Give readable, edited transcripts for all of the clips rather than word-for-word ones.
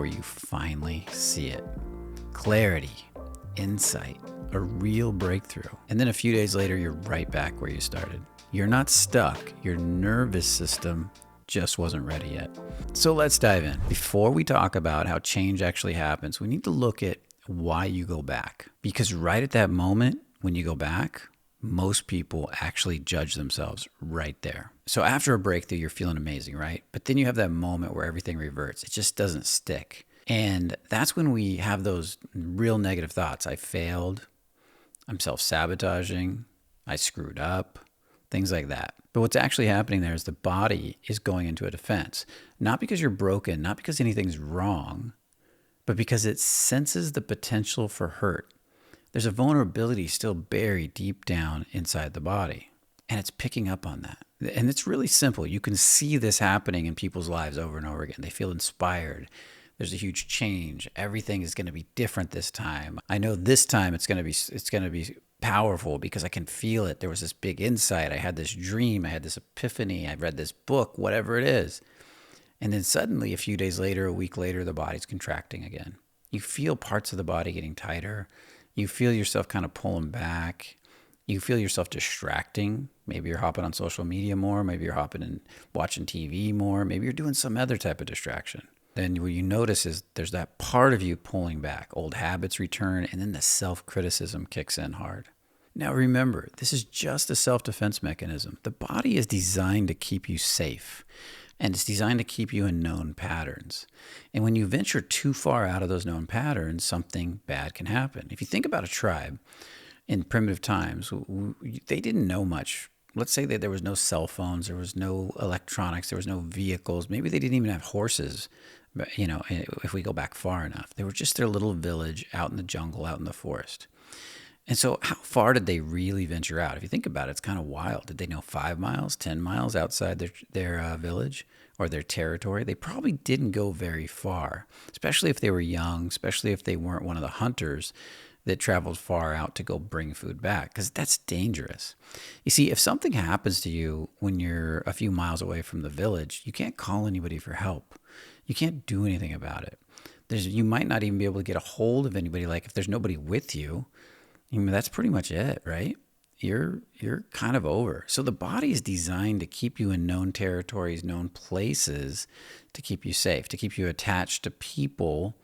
where you finally see it. Clarity, insight, a real breakthrough. And then a few days later, you're right back where you started. You're not stuck. Your nervous system just wasn't ready yet. So let's dive in. Before we talk about how change actually happens, we need to look at why you go back. Because right at that moment, when you go back, most people actually judge themselves right there. So after a breakthrough, you're feeling amazing, right? But then you have that moment where everything reverts. It just doesn't stick. And that's when we have those real negative thoughts. I failed. I'm self-sabotaging. I screwed up. Things like that. But what's actually happening there is the body is going into a defense. Not because you're broken, not because anything's wrong, but because it senses the potential for hurt. There's a vulnerability still buried deep down inside the body, and it's picking up on that. And it's really simple. You can see this happening in people's lives over and over again. They feel inspired. There's a huge change. Everything is going to be different this time. I know this time it's going to be powerful because I can feel it. There was this big insight. I had this dream. I had this epiphany. I read this book, whatever it is. And then suddenly, a few days later, a week later, the body's contracting again. You feel parts of the body getting tighter. You feel yourself kind of pulling back. You feel yourself distracting. Maybe you're hopping on social media more. Maybe you're hopping and watching TV more. Maybe you're doing some other type of distraction. Then what you notice is there's that part of you pulling back. Old habits return, and then the self-criticism kicks in hard. Now remember, this is just a self-defense mechanism. The body is designed to keep you safe, and it's designed to keep you in known patterns. And when you venture too far out of those known patterns, something bad can happen. If you think about a tribe in primitive times, they didn't know much. Let's say that there was no cell phones, there was no electronics, there was no vehicles. Maybe they didn't even have horses. You know, if we go back far enough, they were just their little village out in the jungle, out in the forest. And so how far did they really venture out? If you think about it, it's kind of wild. Did they know 5 miles, 10 miles outside their village or their territory? They probably didn't go very far, especially if they were young, especially if they weren't one of the hunters that traveled far out to go bring food back, because that's dangerous. You see, if something happens to you when you're a few miles away from the village, you can't call anybody for help. You can't do anything about it. You might not even be able to get a hold of anybody. Like if there's nobody with you, I mean, that's pretty much it, right? You're kind of over. So the body is designed to keep you in known territories, known places, to keep you safe, to keep you attached to people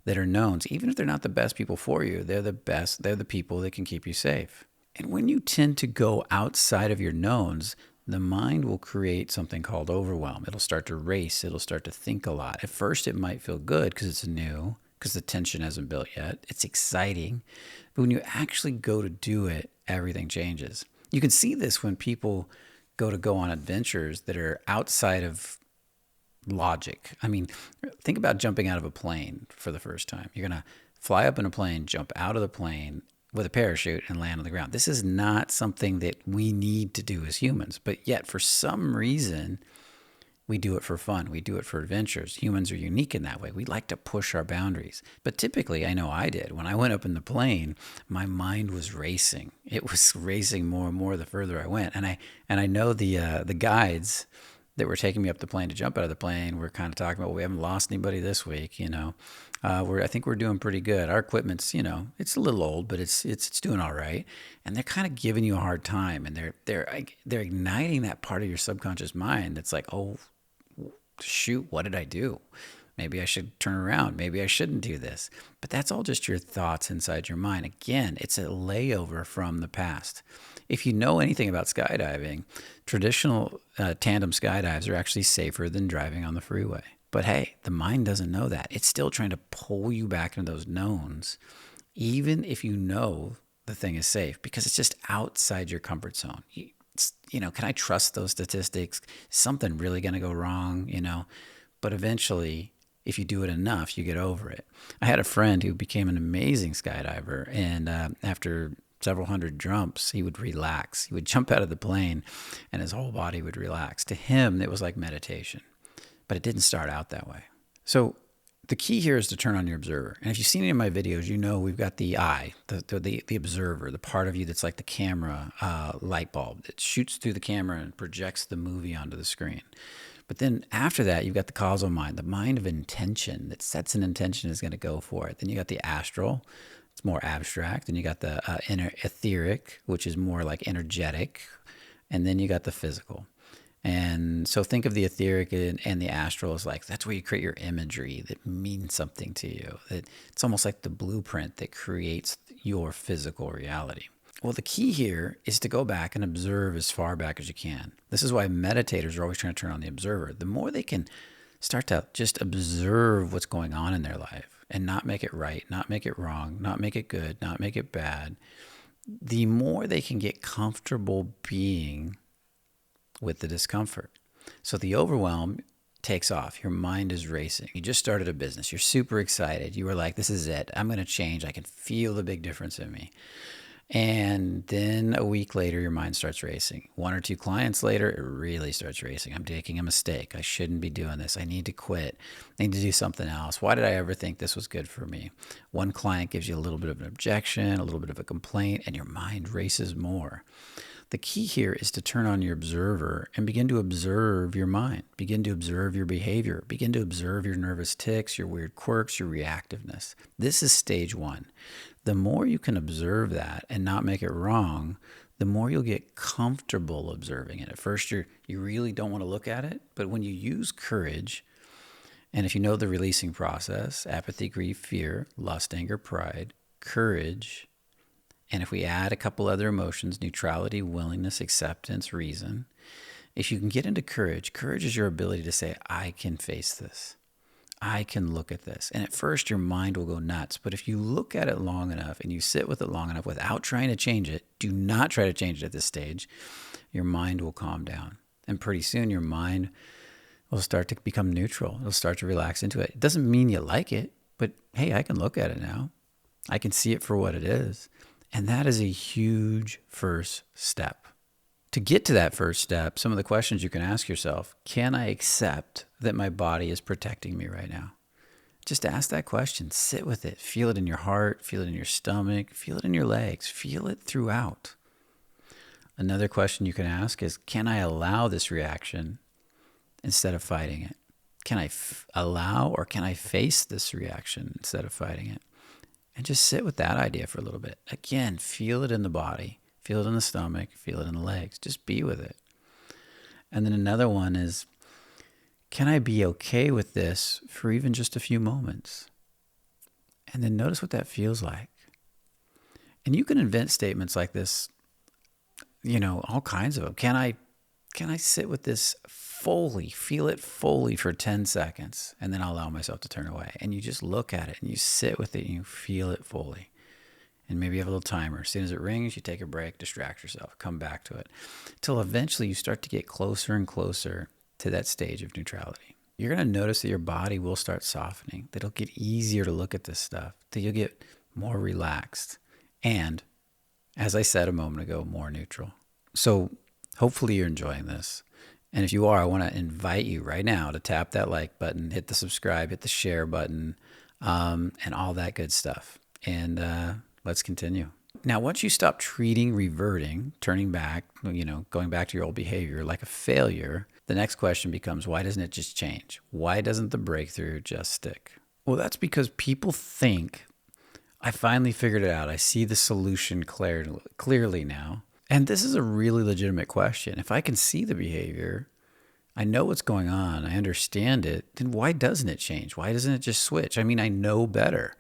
that are knowns. Even if they're not the best people for you, they're the best. They're the people that can keep you safe. And when you tend to go outside of your knowns, the mind will create something called overwhelm. It'll start to race. It'll start to think a lot. At first, it might feel good because it's new, because the tension hasn't built yet. It's exciting. But when you actually go to do it, everything changes. You can see this when people go on adventures that are outside of logic. I mean, think about jumping out of a plane for the first time. You're going to fly up in a plane, jump out of the plane with a parachute and land on the ground. This is not something that we need to do as humans, but yet for some reason, we do it for fun. We do it for adventures. Humans are unique in that way. We like to push our boundaries. But typically, I know I did. When I went up in the plane, my mind was racing. It was racing more and more the further I went. And I know the guides that were taking me up the plane to jump out of the plane were kind of talking about, well, we haven't lost anybody this week, you know. I think we're doing pretty good. Our equipment's, you know, it's a little old, but it's doing all right. And they're kind of giving you a hard time, and they're igniting that part of your subconscious mind that's like, oh, shoot, what did I do? Maybe I should turn around. Maybe I shouldn't do this. But that's all just your thoughts inside your mind. Again, it's a layover from the past. If you know anything about skydiving, traditional tandem skydives are actually safer than driving on the freeway. But hey, the mind doesn't know that. It's still trying to pull you back into those knowns, even if you know the thing is safe, because it's just outside your comfort zone. You know, can I trust those statistics? Is something really going to go wrong? You know, but eventually, if you do it enough, you get over it. I had a friend who became an amazing skydiver, and after several hundred jumps, he would relax. He would jump out of the plane, and his whole body would relax. To him, it was like meditation, but it didn't start out that way. So the key here is to turn on your observer. And if you've seen any of my videos, you know we've got the eye, the observer, the part of you that's like the camera light bulb that shoots through the camera and projects the movie onto the screen. But then after that, you've got the causal mind, the mind of intention that sets an intention is going to go for it. Then you got the astral, it's more abstract. And you got the inner etheric, which is more like energetic. And then you got the physical. And so think of the etheric and the astral as like, that's where you create your imagery that means something to you. That it's almost like the blueprint that creates your physical reality. Well, the key here is to go back and observe as far back as you can. This is why meditators are always trying to turn on the observer. The more they can start to just observe what's going on in their life and not make it right, not make it wrong, not make it good, not make it bad, the more they can get comfortable being with the discomfort. So the overwhelm takes off. Your mind is racing. You just started a business. You're super excited. You were like, this is it. I'm going to change. I can feel the big difference in me. And then a week later, your mind starts racing. 1 or 2 clients later, it really starts racing. I'm making a mistake. I shouldn't be doing this. I need to quit. I need to do something else. Why did I ever think this was good for me? One client gives you a little bit of an objection, a little bit of a complaint, and your mind races more. The key here is to turn on your observer and begin to observe your mind. Begin to observe your behavior. Begin to observe your nervous tics, your weird quirks, your reactiveness. This is stage 1. The more you can observe that and not make it wrong, the more you'll get comfortable observing it. At first, you really don't want to look at it, but when you use courage, and if you know the releasing process, apathy, grief, fear, lust, anger, pride, courage, and if we add a couple other emotions, neutrality, willingness, acceptance, reason, if you can get into courage, courage is your ability to say, I can face this. I can look at this. And at first, your mind will go nuts. But if you look at it long enough and you sit with it long enough without trying to change it, do not try to change it at this stage, your mind will calm down. And pretty soon, your mind will start to become neutral. It'll start to relax into it. It doesn't mean you like it, but hey, I can look at it now. I can see it for what it is. And that is a huge first step. To get to that first step, some of the questions you can ask yourself, can I accept that my body is protecting me right now? Just ask that question, sit with it, feel it in your heart, feel it in your stomach, feel it in your legs, feel it throughout. Another question you can ask is, can I allow this reaction instead of fighting it? Can I allow or can I face this reaction instead of fighting it? And just sit with that idea for a little bit. Again, feel it in the body. Feel it in the stomach, feel it in the legs. Just be with it. And then another one is, can I be okay with this for even just a few moments? And then notice what that feels like. And you can invent statements like this, all kinds of them. Can I sit with this fully, feel it fully for 10 seconds, and then I'll allow myself to turn away. And you just look at it and you sit with it and you feel it fully. And maybe you have a little timer. As soon as it rings, you take a break, distract yourself, come back to it. Till eventually you start to get closer and closer to that stage of neutrality. You're going to notice that your body will start softening, that it'll get easier to look at this stuff, that you'll get more relaxed. And, as I said a moment ago, more neutral. So hopefully you're enjoying this. And if you are, I want to invite you right now to tap that like button, hit the subscribe, hit the share button, and all that good stuff. And let's continue. Now, once you stop treating reverting, turning back, going back to your old behavior like a failure, the next question becomes, why doesn't it just change? Why doesn't the breakthrough just stick? Well, that's because people think, I finally figured it out. I see the solution clearly now. And this is a really legitimate question. If I can see the behavior, I know what's going on, I understand it, then why doesn't it change? Why doesn't it just switch? I mean, I know better,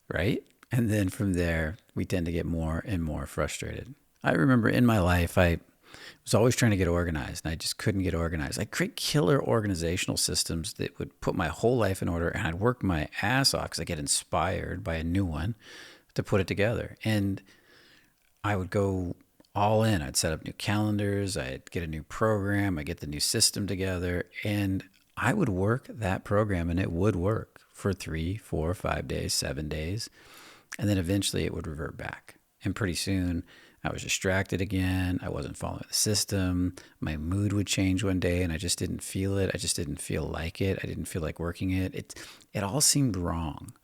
right? And then from there, we tend to get more and more frustrated. I remember in my life, I was always trying to get organized, and I just couldn't get organized. I'd create killer organizational systems that would put my whole life in order, and I'd work my ass off because I get inspired by a new one to put it together. And I would go all in. I'd set up new calendars. I'd get a new program. I'd get the new system together. And I would work that program, and it would work for 3, 4, 5 days, 7 days. And then eventually it would revert back. And pretty soon I was distracted again. I wasn't following the system. My mood would change one day and I just didn't feel it. I just didn't feel like it. I didn't feel like working it. It all seemed wrong.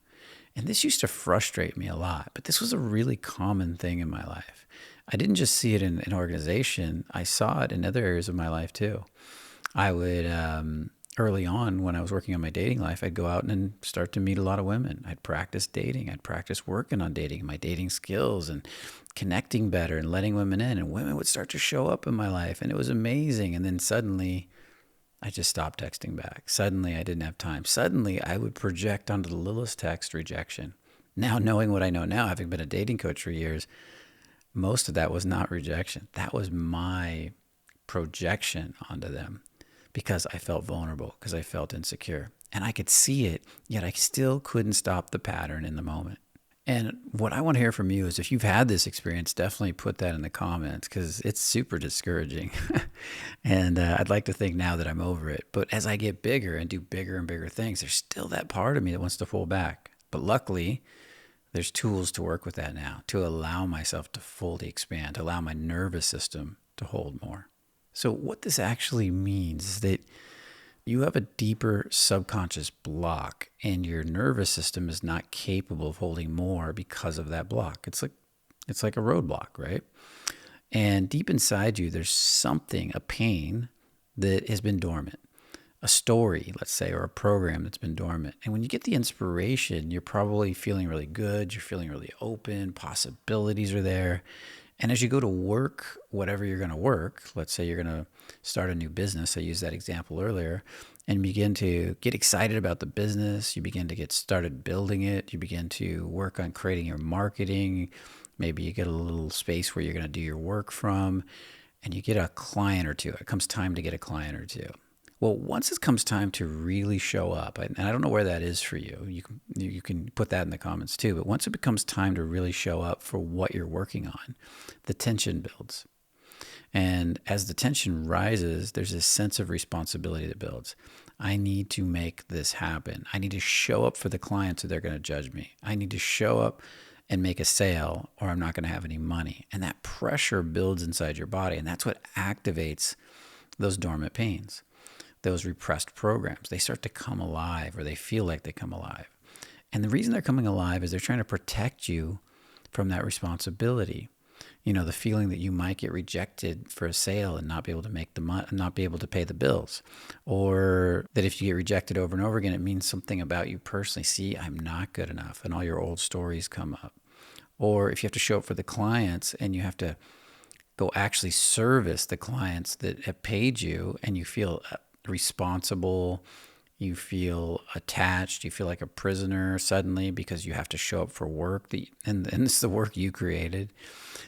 And this used to frustrate me a lot, but this was a really common thing in my life. I didn't just see it in an organization. I saw it in other areas of my life too. I would, early on when I was working on my dating life, I'd go out and start to meet a lot of women. I'd practice dating. I'd practice working on dating, my dating skills and connecting better and letting women in. And women would start to show up in my life. And it was amazing. And then suddenly I just stopped texting back. Suddenly I didn't have time. Suddenly I would project onto the littlest text rejection. Now, knowing what I know now, having been a dating coach for years, most of that was not rejection. That was my projection onto them because I felt vulnerable, because I felt insecure. And I could see it, yet I still couldn't stop the pattern in the moment. And what I want to hear from you is if you've had this experience, definitely put that in the comments because it's super discouraging. And I'd like to think now that I'm over it. But as I get bigger and do bigger and bigger things, there's still that part of me that wants to pull back. But luckily, there's tools to work with that now, to allow myself to fully expand, to allow my nervous system to hold more. So what this actually means is that you have a deeper subconscious block and your nervous system is not capable of holding more because of that block. It's like a roadblock, right? And deep inside you, there's something, a pain that has been dormant, a story, let's say, or a program that's been dormant. And when you get the inspiration, you're probably feeling really good. You're feeling really open. Possibilities are there. And as you go to work, whatever you're going to work, let's say you're going to start a new business. I used that example earlier, and begin to get excited about the business. You begin to get started building it. You begin to work on creating your marketing. Maybe you get a little space where you're going to do your work from, and you get a client or two. It comes time to get a client or two. Well, once it comes time to really show up, and I don't know where that is for you. You can put that in the comments too. But once it becomes time to really show up for what you're working on, the tension builds. And as the tension rises, there's this sense of responsibility that builds. I need to make this happen. I need to show up for the clients or they're going to judge me. I need to show up and make a sale or I'm not going to have any money. And that pressure builds inside your body. And that's what activates those dormant pains. Those repressed programs, they start to come alive or they feel like they come alive. And the reason they're coming alive is they're trying to protect you from that responsibility. You know, the feeling that you might get rejected for a sale and not be able to make the money, not be able to pay the bills, or that if you get rejected over and over again, it means something about you personally. See, I'm not good enough, and all your old stories come up. Or if you have to show up for the clients and you have to go actually service the clients that have paid you, and you feel responsible, you feel attached, you feel like a prisoner suddenly because you have to show up for work and it's the work you created.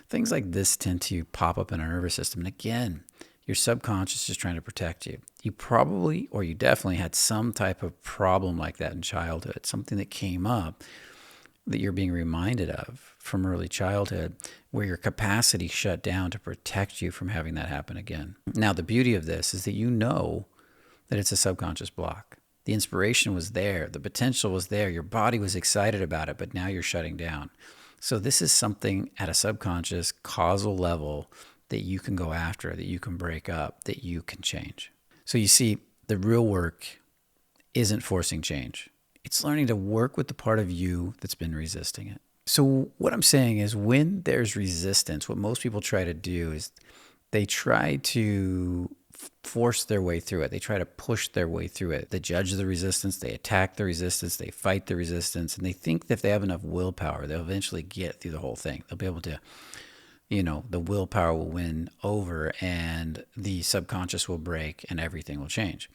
Things like this tend to pop up in our nervous system. And again, your subconscious is trying to protect you. You probably, or you definitely had some type of problem like that in childhood, something that came up that you're being reminded of from early childhood, where your capacity shut down to protect you from having that happen again. Now, the beauty of this is that you know that it's a subconscious block. The inspiration was there. The potential was there. Your body was excited about it, but now you're shutting down. So this is something at a subconscious causal level that you can go after, that you can break up, that you can change. So you see, the real work isn't forcing change. It's learning to work with the part of you that's been resisting it. So what I'm saying is when there's resistance, what most people try to do is they try to force their way through it. They try to push their way through it. They judge the resistance, they attack the resistance, they fight the resistance, and they think that if they have enough willpower, they'll eventually get through the whole thing. They'll be able to, the willpower will win over and the subconscious will break and everything will change.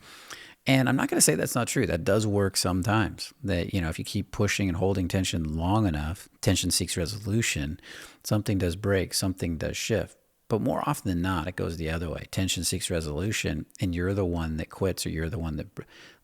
And I'm not going to say that's not true. That does work sometimes. That, if you keep pushing and holding tension long enough, tension seeks resolution, something does break, something does shift. But more often than not, it goes the other way. Tension seeks resolution, and you're the one that quits, or you're the one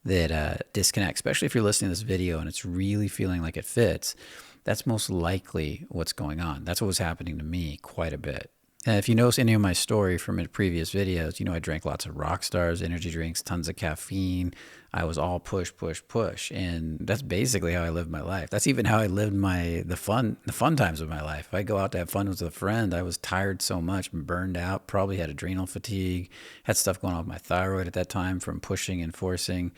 that disconnects. Especially if you're listening to this video and it's really feeling like it fits, that's most likely what's going on. That's what was happening to me quite a bit. And if you notice any of my story from previous videos, I drank lots of rock stars, energy drinks, tons of caffeine. I was all push, push, push. And that's basically how I lived my life. That's even how I lived the fun times of my life. If I go out to have fun with a friend, I was tired so much, burned out, probably had adrenal fatigue, had stuff going on with my thyroid at that time from pushing and forcing,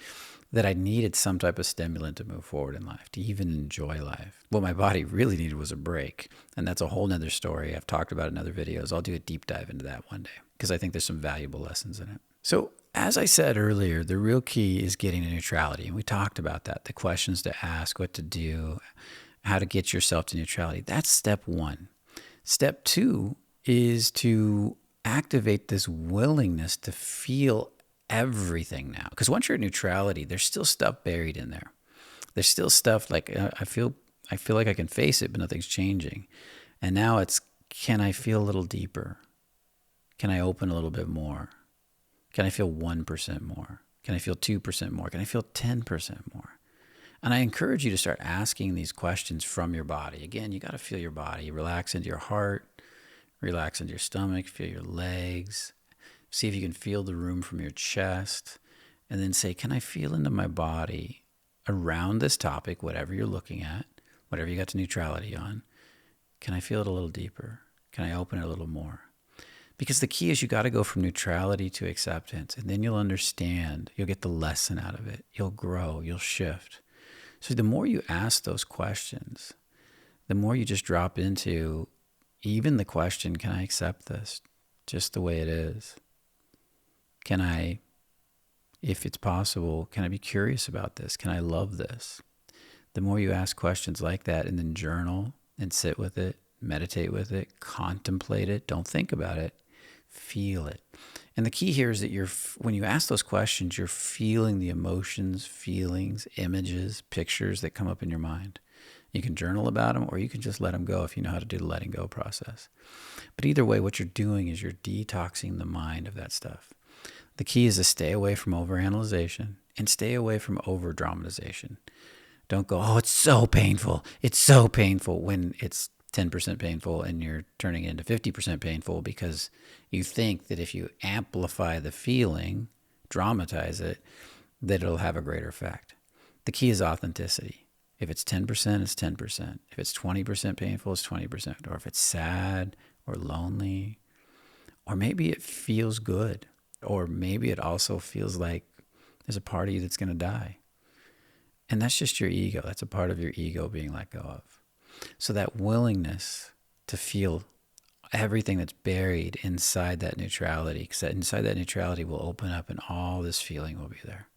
that I needed some type of stimulant to move forward in life, to even enjoy life. What my body really needed was a break. And that's a whole nother story. I've talked about it in other videos. I'll do a deep dive into that one day because I think there's some valuable lessons in it. So as I said earlier, the real key is getting to neutrality. And we talked about that, the questions to ask, what to do, how to get yourself to neutrality. That's step one. Step two is to activate this willingness to feel everything now. Because once you're at neutrality, there's still stuff buried in there. There's still stuff like I feel like I can face it, but nothing's changing. And now it's, can I feel a little deeper? Can I open a little bit more? Can I feel 1% more? Can I feel 2% more? Can I feel 10% more? And I encourage you to start asking these questions from your body. Again, you got to feel your body. Relax into your heart, relax into your stomach, feel your legs. See if you can feel the room from your chest. And then say, can I feel into my body around this topic, whatever you're looking at, whatever you got to neutrality on? Can I feel it a little deeper? Can I open it a little more? Because the key is you got to go from neutrality to acceptance, and then you'll understand, you'll get the lesson out of it. You'll grow, you'll shift. So the more you ask those questions, the more you just drop into even the question, can I accept this just the way it is? Can I, if it's possible, can I be curious about this? Can I love this? The more you ask questions like that and then journal and sit with it, meditate with it, contemplate it, don't think about it, feel it. And the key here is that when you ask those questions, you're feeling the emotions, feelings, images, pictures that come up in your mind. You can journal about them, or you can just let them go if you know how to do the letting go process. But either way, what you're doing is you're detoxing the mind of that stuff. The key is to stay away from overanalyzation and stay away from over-dramatization. Don't go, oh, it's so painful. It's so painful, when it's 10% painful and you're turning it into 50% painful because you think that if you amplify the feeling, dramatize it, that it'll have a greater effect. The key is authenticity. If it's 10%, it's 10%. If it's 20% painful, it's 20%. Or if it's sad or lonely, or maybe it feels good, or maybe it also feels like there's a part of you that's going to die. And that's just your ego. That's a part of your ego being let go of. So that willingness to feel everything that's buried inside that neutrality, because inside that neutrality will open up and all this feeling will be there.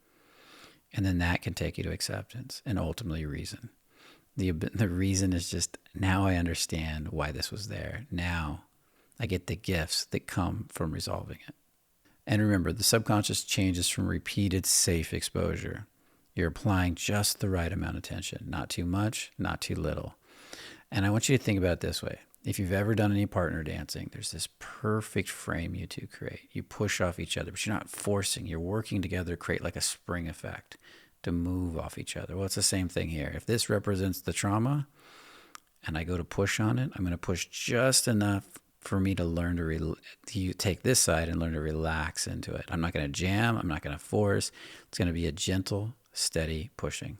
And then that can take you to acceptance and ultimately reason. The reason is just, now I understand why this was there. Now I get the gifts that come from resolving it. And remember, the subconscious changes from repeated safe exposure. You're applying just the right amount of tension, not too much, not too little. And I want you to think about it this way. If you've ever done any partner dancing, there's this perfect frame you two create. You push off each other, but you're not forcing. You're working together to create like a spring effect to move off each other. Well, it's the same thing here. If this represents the trauma and I go to push on it, I'm going to push just enough for me to learn to take this side and learn to relax into it. I'm not going to jam. I'm not going to force. It's going to be a gentle, steady pushing.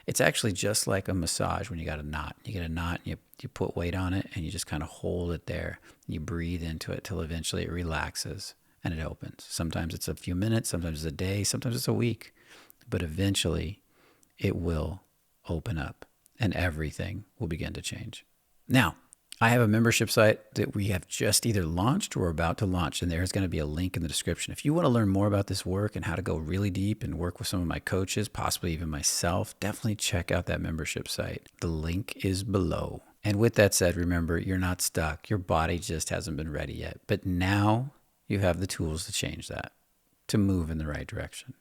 It's actually just like a massage when you got a knot. You get a knot, and you put weight on it, and you just kind of hold it there. You breathe into it till eventually it relaxes and it opens. Sometimes it's a few minutes, sometimes it's a day, sometimes it's a week. But eventually it will open up and everything will begin to change. Now, I have a membership site that we have just either launched or about to launch, and there's going to be a link in the description. If you want to learn more about this work and how to go really deep and work with some of my coaches, possibly even myself, definitely check out that membership site. The link is below. And with that said, remember, you're not stuck. Your body just hasn't been ready yet. But now you have the tools to change that, to move in the right direction.